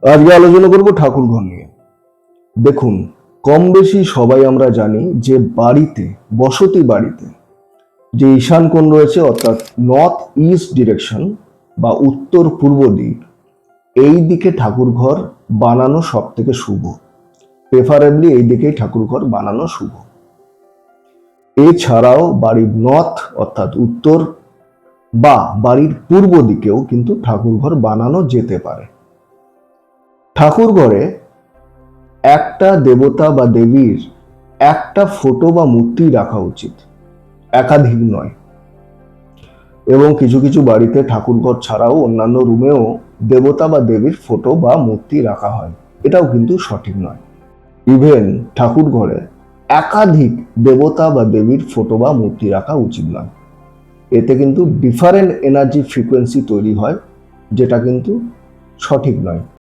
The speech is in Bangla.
আজকে আলোচনা করব ঠাকুর ঘর নিয়ে। দেখুন, কম বেশি সবাই আমরা জানি যে বাড়িতে, বসতি বাড়িতে যে ঈশান কোণ রয়েছে, অর্থাৎ নর্থ ইস্ট ডিরেকশন বা উত্তর পূর্ব দিক, এই দিকে ঠাকুর ঘর বানানো সব থেকে শুভ। প্রেফারেবলি এই দিকেই ঠাকুর ঘর বানানো শুভ। এছাড়াও বাড়ির নর্থ অর্থাৎ উত্তর বা বাড়ির পূর্ব দিকেও কিন্তু ঠাকুর ঘর বানানো যেতে পারে। ঠাকুর ঘরে একটা দেবতা বা দেবীর একটা ফটো বা মূর্তি রাখা উচিত, একাধিক নয়। এবং কিছু কিছু বাড়িতে ঠাকুরঘর ছাড়াও অন্যান্য রুমেও দেবতা বা দেবীর ফটো বা মূর্তি রাখা হয়, এটাও কিন্তু সঠিক নয়। ইভেন ঠাকুর ঘরে একাধিক দেবতা বা দেবীর ফটো বা মূর্তি রাখা উচিত নয়। এতে কিন্তু ডিফারেন্ট এনার্জি ফ্রিকোয়েন্সি তৈরি হয়, যেটা কিন্তু সঠিক নয়।